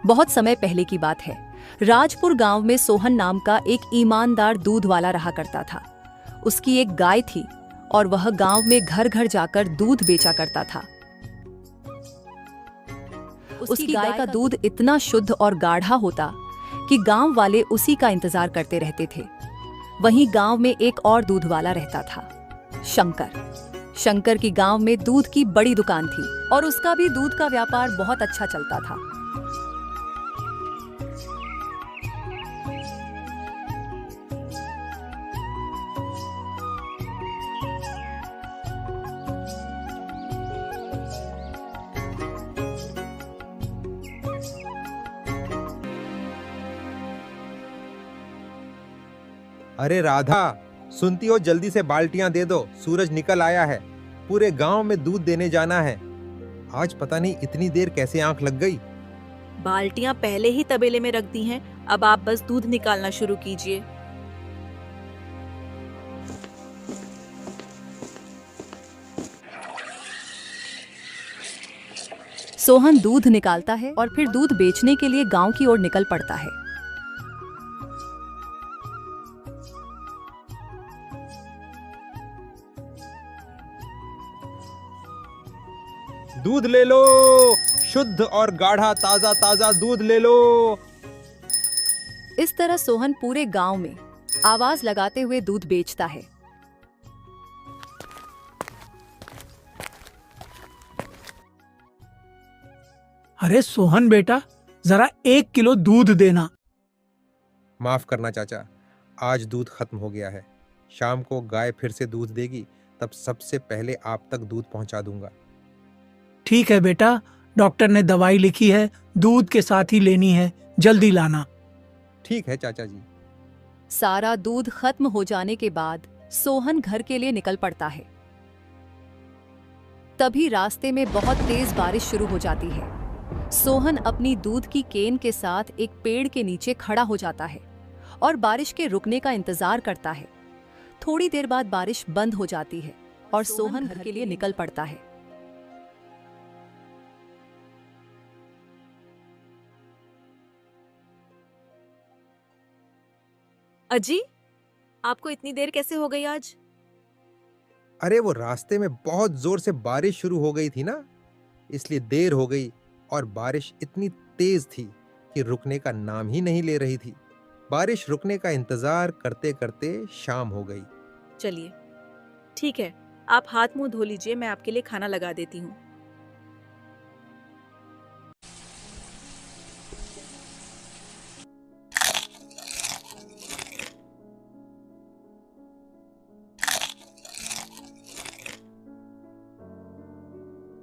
बहुत समय पहले की बात है। राजपुर गांव में सोहन नाम का एक ईमानदार दूध वाला रहा करता था। उसकी एक गाय थी और वह गांव में घर घर जाकर दूध बेचा करता था। उसकी गाय का दूध इतना शुद्ध और गाढ़ा होता कि गांव वाले उसी का इंतजार करते रहते थे। वहीं गांव में एक और दूध वाला रहता था, शंकर। शंकर की गांव में दूध की बड़ी दुकान थी और उसका भी दूध का व्यापार बहुत अच्छा चलता था। अरे राधा, सुनती हो? जल्दी से बाल्टियां दे दो, सूरज निकल आया है। पूरे गांव में दूध देने जाना है। आज पता नहीं इतनी देर कैसे आंख लग गई। बाल्टियां पहले ही तबेले में रख दी हैं, अब आप बस दूध निकालना शुरू कीजिए। सोहन दूध निकालता है और फिर दूध बेचने के लिए गांव की ओर निकल पड़ता है। दूध ले लो, शुद्ध और गाढ़ा ताजा ताजा दूध ले लो। इस तरह सोहन पूरे गांव में आवाज लगाते हुए दूध बेचता है। अरे सोहन बेटा, जरा 1 किलो दूध देना। माफ करना चाचा, आज दूध खत्म हो गया है। शाम को गाय फिर से दूध देगी, तब सबसे पहले आप तक दूध पहुंचा दूंगा। ठीक है बेटा, डॉक्टर ने दवाई लिखी है, दूध के साथ ही लेनी है, जल्दी लाना। ठीक है चाचा जी। सारा दूध खत्म हो जाने के बाद सोहन घर के लिए निकल पड़ता है। तभी रास्ते में बहुत तेज बारिश शुरू हो जाती है। सोहन अपनी दूध की केन के साथ एक पेड़ के नीचे खड़ा हो जाता है और बारिश के रुकने का इंतजार करता है। थोड़ी देर बाद बारिश बंद हो जाती है और सोहन घर के लिए निकल पड़ता है। अजी, आपको इतनी देर कैसे हो गई आज? अरे वो रास्ते में बहुत जोर से बारिश शुरू हो गई थी ना, इसलिए देर हो गई। और बारिश इतनी तेज थी कि रुकने का नाम ही नहीं ले रही थी। बारिश रुकने का इंतजार करते करते शाम हो गई। चलिए ठीक है, आप हाथ मुंह धो लीजिए, मैं आपके लिए खाना लगा देती हूँ।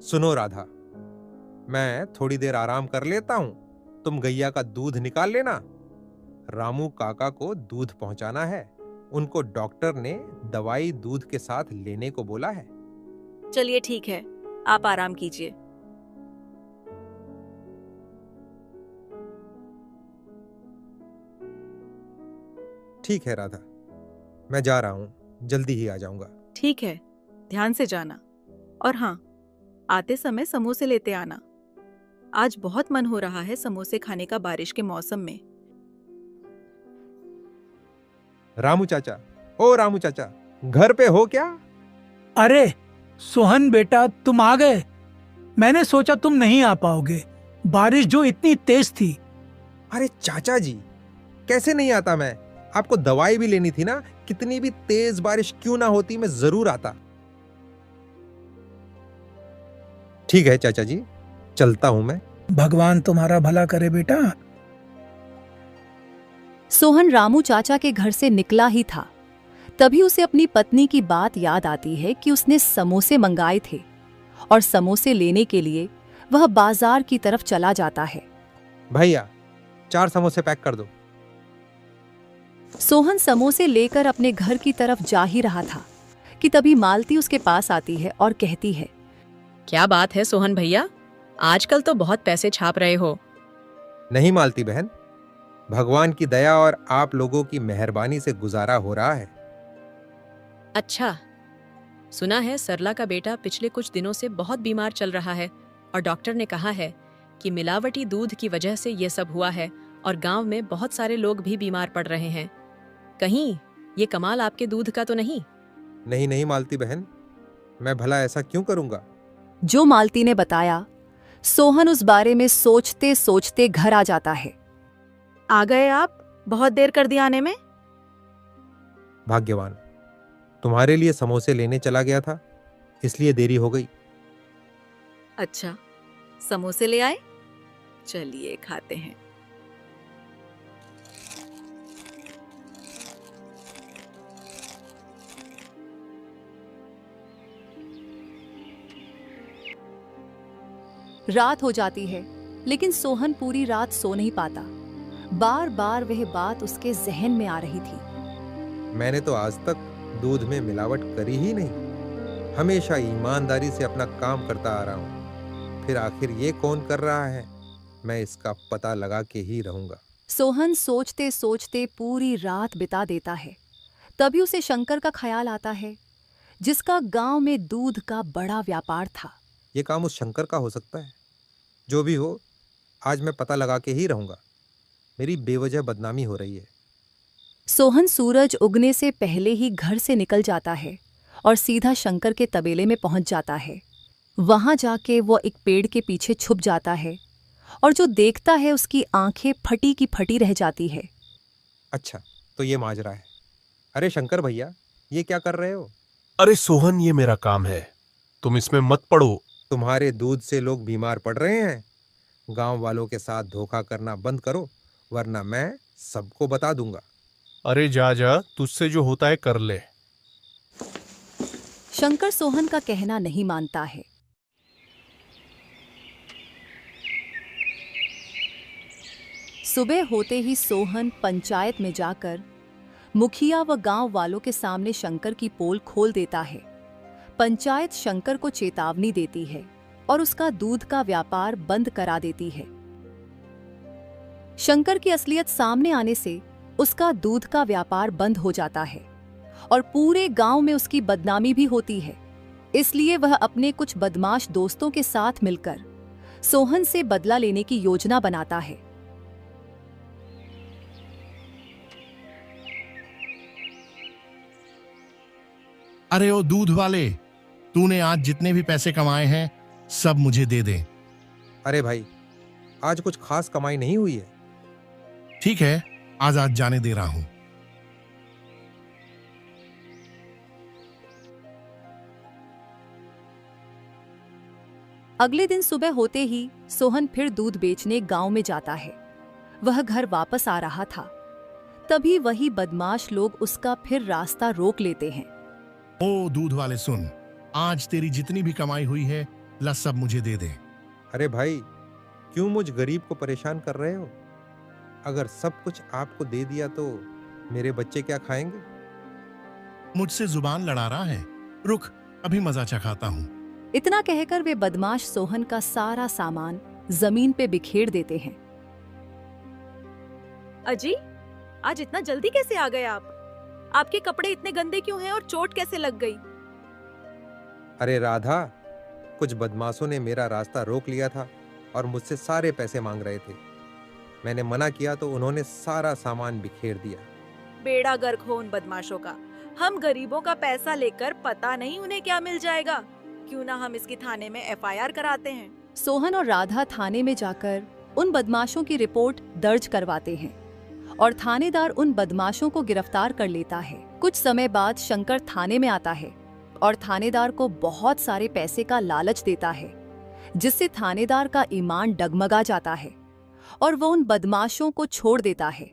सुनो राधा, मैं थोड़ी देर आराम कर लेता हूं, तुम गैया का दूध निकाल लेना। रामू काका को दूध पहुंचाना है। उनको डॉक्टर ने दवाई दूध के साथ लेने को बोला है। चलिए ठीक है, आप आराम कीजिए। ठीक है राधा, मैं जा रहा हूं, जल्दी ही आ जाऊंगा। ठीक है, ध्यान से जाना। और हाँ, आते समय समोसे लेते आना। आज बहुत मन हो रहा है समोसे खाने का बारिश के मौसम में। रामू चाचा, ओ रामू चाचा, घर पे हो क्या? अरे सोहन बेटा, तुम आ गए। मैंने सोचा तुम नहीं आ पाओगे, बारिश जो इतनी तेज थी। अरे चाचा जी, कैसे नहीं आता मैं? आपको दवाई भी लेनी थी ना। कितनी भी तेज बारिश क्यों ना होती, मैं जरूर आता। ठीक है चाचा जी, चलता हूं मैं। भगवान तुम्हारा भला करे बेटा। सोहन रामू चाचा के घर से निकला ही था, तभी उसे अपनी पत्नी की बात याद आती है कि उसने समोसे मंगाए थे और समोसे लेने के लिए वह बाजार की तरफ चला जाता है। भैया, 4 समोसे पैक कर दो। सोहन समोसे लेकर अपने घर की तरफ जा ही रहा था कि तभी मालती उसके पास आती है और कहती है, क्या बात है सोहन भैया, आजकल तो बहुत पैसे छाप रहे हो। नहीं मालती बहन, भगवान की दया और आप लोगों की मेहरबानी से गुजारा हो रहा है। अच्छा, सुना है सरला का बेटा पिछले कुछ दिनों से बहुत बीमार चल रहा है और डॉक्टर ने कहा है कि मिलावटी दूध की वजह से ये सब हुआ है और गांव में बहुत सारे लोग भी बीमार पड़ रहे हैं। कहीं ये कमाल आपके दूध का तो नहीं? नहीं नहीं मालती बहन, मैं भला ऐसा क्यों करूंगा। जो मालती ने बताया, सोहन उस बारे में सोचते सोचते घर आ जाता है। आ गए आप? बहुत देर कर दी आने में। भाग्यवान, तुम्हारे लिए समोसे लेने चला गया था, इसलिए देरी हो गई। अच्छा, समोसे ले आए? चलिए खाते हैं। रात हो जाती है, लेकिन सोहन पूरी रात सो नहीं पाता। बार बार वह बात उसके जहन में आ रही थी। मैंने तो आज तक दूध में मिलावट करी ही नहीं, हमेशा ईमानदारी से अपना काम करता आ रहा हूँ। फिर आखिर ये कौन कर रहा है, मैं इसका पता लगा के ही रहूंगा। सोहन सोचते सोचते पूरी रात बिता देता है। तभी उसे शंकर का ख्याल आता है, जिसका गांव में दूध का बड़ा व्यापार था। ये काम उस शंकर का हो सकता है। जो भी हो, आज मैं पता लगा के ही रहूंगा। मेरी बेवजह बदनामी हो रही है। सोहन सूरज उगने से पहले ही घर से निकल जाता है और सीधा शंकर के तबेले में पहुंच जाता है। वहां जाके वो एक पेड़ के पीछे छुप जाता है और जो देखता है उसकी आंखें फटी की फटी रह जाती है। अच्छा, तो ये माजरा है। अरे शंकर भैया, ये क्या कर रहे हो? अरे सोहन, ये मेरा काम है, तुम इसमें मत पड़ो। तुम्हारे दूध से लोग बीमार पड़ रहे हैं। गांव वालों के साथ धोखा करना बंद करो, वरना मैं सबको बता दूंगा। अरे जा जा, तुझसे जो होता है कर ले। शंकर सोहन का कहना नहीं मानता है। सुबह होते ही सोहन पंचायत में जाकर मुखिया व गांव वालों के सामने शंकर की पोल खोल देता है। पंचायत शंकर को चेतावनी देती है और उसका दूध का व्यापार बंद करा देती है। शंकर की असलियत सामने आने से उसका दूध का व्यापार बंद हो जाता है और पूरे गांव में उसकी बदनामी भी होती है। इसलिए वह अपने कुछ बदमाश दोस्तों के साथ मिलकर सोहन से बदला लेने की योजना बनाता है। अरे ओ दूध वाले, तूने आज जितने भी पैसे कमाए हैं सब मुझे दे दे। अरे भाई, आज कुछ खास कमाई नहीं हुई है। ठीक है, आज जाने दे रहा हूं। अगले दिन सुबह होते ही सोहन फिर दूध बेचने गांव में जाता है। वह घर वापस आ रहा था, तभी वही बदमाश लोग उसका फिर रास्ता रोक लेते हैं। ओ दूध वाले सुन, आज तेरी जितनी भी कमाई हुई है ला सब मुझे दे दे। अरे भाई, क्यों मुझ गरीब को परेशान कर रहे हो? अगर सब कुछ आपको दे दिया तो मेरे बच्चे क्या खाएंगे? मुझसे जुबान लड़ा रहा है, रुक अभी मजा चखाता हूं। इतना कहकर वे बदमाश सोहन का सारा सामान जमीन पे बिखेर देते हैं। अजी, आज इतना जल्दी कैसे आ गए आप? आपके कपड़े इतने गंदे क्यों हैं और चोट कैसे लग गई? अरे राधा, कुछ बदमाशों ने मेरा रास्ता रोक लिया था और मुझसे सारे पैसे मांग रहे थे। मैंने मना किया तो उन्होंने सारा सामान बिखेर दिया। बेड़ा गर्क हो उन बदमाशों का। हम गरीबों का पैसा लेकर पता नहीं उन्हें क्या मिल जाएगा। क्यों ना हम इसकी थाने में FIR कराते हैं। सोहन और राधा थाने में जाकर उन बदमाशों की रिपोर्ट दर्ज करवाते हैं और थानेदार उन बदमाशों को गिरफ्तार कर लेता है। कुछ समय बाद शंकर थाने में आता है और थानेदार को बहुत सारे पैसे का लालच देता है, जिससे थानेदार का ईमान डगमगा जाता है और वो उन बदमाशों को छोड़ देता है।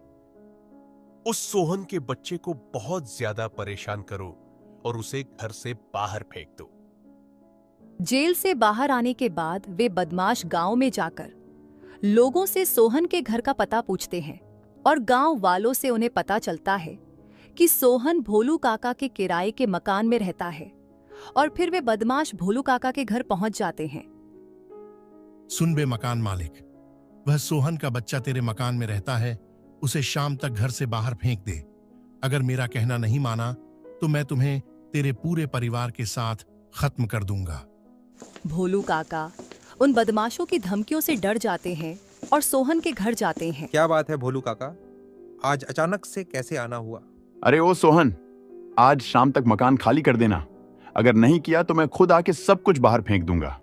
उस सोहन के बच्चे को बहुत ज्यादा परेशान करो और उसे घर से बाहर फेंक दो। जेल से बाहर आने के बाद वे बदमाश गांव में जाकर लोगों से सोहन के घर का पता पूछते हैं और गांव वालों से उन्हें पता चलता है कि सोहन भोलू काका के किराए के मकान में रहता है और फिर वे बदमाश भोलू काका के घर पहुंच जाते हैं। सुन बे मकान मालिक, वह सोहन का बच्चा तेरे मकान में रहता है, उसे शाम तक घर से बाहर फेंक दे। अगर मेरा कहना नहीं माना तो मैं तुम्हें तेरे पूरे परिवार के साथ खत्म कर दूंगा। भोलू काका उन बदमाशों की धमकियों से डर जाते हैं और सोहन के घर जाते हैं। क्या बात है भोलू काका, आज अचानक से कैसे आना हुआ? अरे ओ सोहन, आज शाम तक मकान खाली कर देना। अगर नहीं किया तो मैं खुद आके सब कुछ बाहर फेंक दूंगा।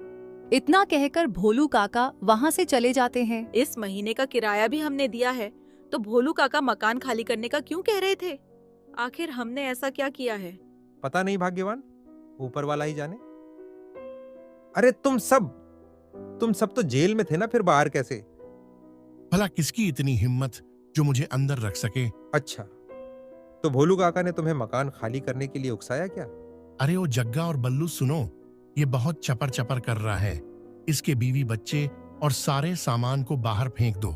इतना कहकर भोलू काका वहां से चले जाते हैं। इस महीने का किराया भी हमने दिया है, तो भोलू काका मकान खाली करने का क्यों कह रहे थे? आखिर हमने ऐसा क्या किया है? पता नहीं भाग्यवान, ऊपर वाला ही जाने। अरे तुम सब तो जेल में थे ना, फिर बाहर कैसे? भला किसकी इतनी हिम्मत जो मुझे अंदर रख सके? अच्छा, तो भोलू काका ने तुम्हें मकान खाली करने के लिए उकसाया क्या? अरे ओ जग्गा और बल्लू सुनो, ये बहुत चपर चपर कर रहा है। इसके बीवी बच्चे और सारे सामान को बाहर फेंक दो।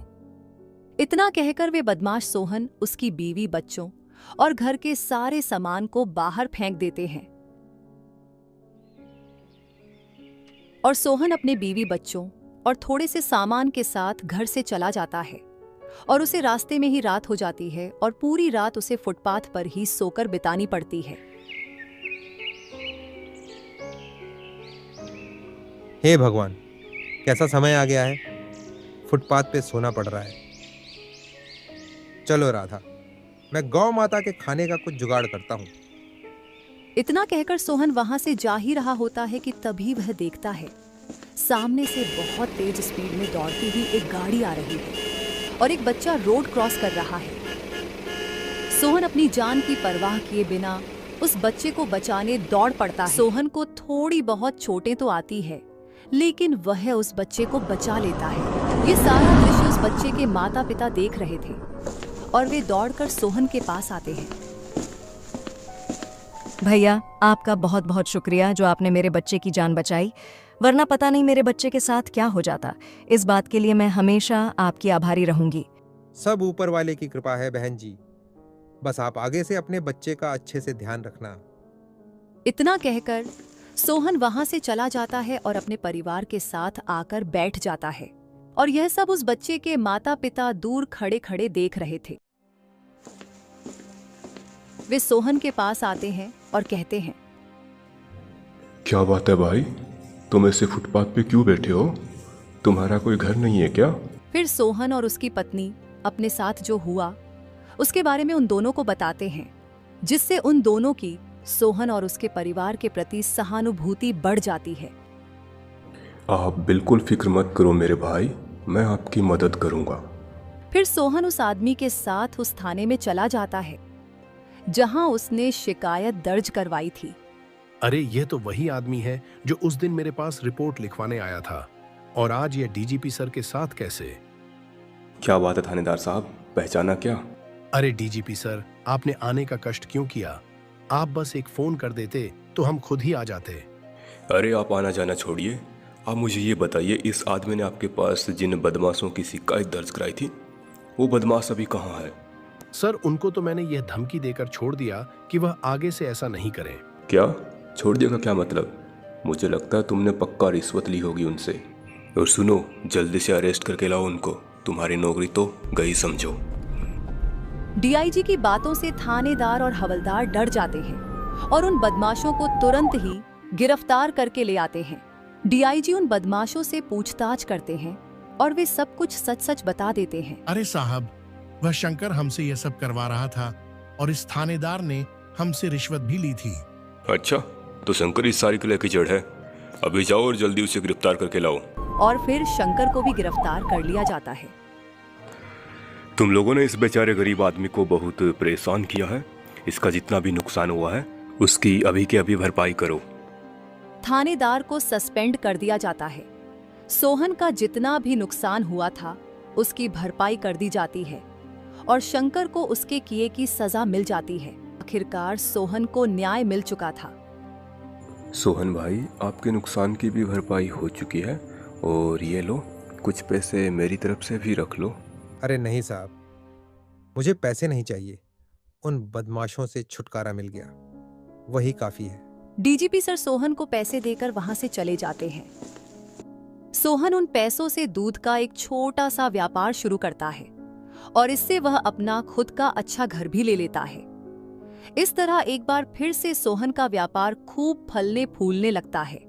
इतना कहकर वे बदमाश सोहन उसकी बीवी, बच्चों और घर के सारे सामान को बाहर फेंक देते हैं। और सोहन अपने बीवी, बच्चों और थोड़े से सामान के साथ घर से चला जाता है और उसे रास्ते में ही रात हो जाती है और पूरी रात उसे फुटपाथ पर ही सोकर बितानी पड़ती है। हे भगवान, कैसा समय आ गया है, फुटपाथ पे सोना पड़ रहा है। चलो राधा, मैं गौ माता के खाने का कुछ जुगाड़ करता हूँ। इतना कहकर सोहन वहां से जा ही रहा होता है कि तभी वह देखता है सामने से बहुत तेज स्पीड में दौड़ती हुई एक गाड़ी आ रही है और एक बच्चा रोड क्रॉस कर रहा है। सोहन अपनी जान की परवाह किए बिना उस बच्चे को बचाने दौड़ पड़ता है। सोहन को थोड़ी बहुत चोटें तो आती है, लेकिन वह उस बच्चे को बचा लेता है। ये सारा दृश्य उस बच्चे के माता पिता देख रहे थे और वे दौड़कर सोहन के पास आते हैं। भैया, आपका बहुत बहुत शुक्रिया जो आपने मेरे बच्चे की जान बचाई, वरना पता नहीं मेरे बच्चे के साथ क्या हो जाता। इस बात के लिए मैं हमेशा आपकी आभारी रहूंगी। सब ऊपर वाले की कृपा है बहन जी, बस आप आगे से अपने बच्चे का अच्छे से ध्यान रखना। इतना कहकर सोहन वहां से चला जाता है और अपने परिवार के साथ आकर बैठ जाता है और यह सब उस बच्चे के माता पिता दूर खड़े खड़े देख रहे थे। वे सोहन के पास आते हैं और कहते हैं, क्या बात है भाई, तुम ऐसे फुटपाथ पे क्यों बैठे हो? तुम्हारा कोई घर नहीं है क्या? फिर सोहन और उसकी पत्नी अपने साथ जो हुआ उसके बारे में उन दोनों को बताते हैं, जिससे उन दोनों की सोहन और उसके परिवार के प्रति सहानुभूति बढ़ जाती है। आप बिल्कुल फिक्र मत करो मेरे भाई, मैं आपकी मदद करूंगा। फिर सोहन उस आदमी के साथ उस थाने में चला जाता है जहां उसने शिकायत दर्ज करवाई थी। अरे ये तो वही आदमी है जो उस दिन मेरे पास रिपोर्ट लिखवाने आया था, और आज ये डीजीपी सर के साथ कैसे? क्या बात है थानेदार साहब, पहचाना क्या? अरे डीजीपी सर, आपने आने का कष्ट क्यों किया? आप बस एक फोन कर देते तो हम खुद ही आ जाते। अरे आप आना जाना छोड़िए, आप मुझे ये बताइए, इस आदमी ने आपके पास जिन बदमाशों की शिकायत दर्ज कराई थी, वो बदमाश अभी कहाँ है? सर, उनको तो मैंने यह धमकी देकर छोड़ दिया कि वह आगे से ऐसा नहीं करें। क्या छोड़ दिया का क्या मतलब? मुझे लगता है तुमने पक्का रिश्वत ली होगी उनसे। और सुनो, जल्दी से अरेस्ट करके लाओ उनको, तुम्हारी नौकरी तो गई समझो। डीआईजी की बातों से थानेदार और हवलदार डर जाते हैं और उन बदमाशों को तुरंत ही गिरफ्तार करके ले आते हैं। डीआईजी उन बदमाशों से पूछताछ करते हैं और वे सब कुछ सच सच बता देते हैं। अरे साहब, वह शंकर हमसे यह सब करवा रहा था और इस थानेदार ने हमसे रिश्वत भी ली थी। अच्छा, तो शंकर इस सारी की लेके जड़ है। अभी जाओ और जल्दी उसे गिरफ्तार करके लाओ। और फिर शंकर को भी गिरफ्तार कर लिया जाता है। तुम लोगों ने इस बेचारे गरीब आदमी को बहुत परेशान किया है। इसका जितना भी नुकसान हुआ है उसकी अभी के अभी भरपाई करो। थानेदार को सस्पेंड कर दिया जाता है। सोहन का जितना भी नुकसान हुआ था उसकी भरपाई कर दी जाती है और शंकर को उसके किए की सजा मिल जाती है। आखिरकार सोहन को न्याय मिल चुका था। सोहन भाई, आपके नुकसान की भी भरपाई हो चुकी है, और ये लो, कुछ पैसे मेरी तरफ से भी रख लो। अरे नहीं साहब, मुझे पैसे नहीं चाहिए, उन बदमाशों से छुटकारा मिल गया, वही काफी है। डीजीपी सर सोहन को पैसे देकर वहां से चले जाते हैं। सोहन उन पैसों से दूध का एक छोटा सा व्यापार शुरू करता है और इससे वह अपना खुद का अच्छा घर भी ले लेता है। इस तरह एक बार फिर से सोहन का व्यापार खूब फलने फूलने लगता है।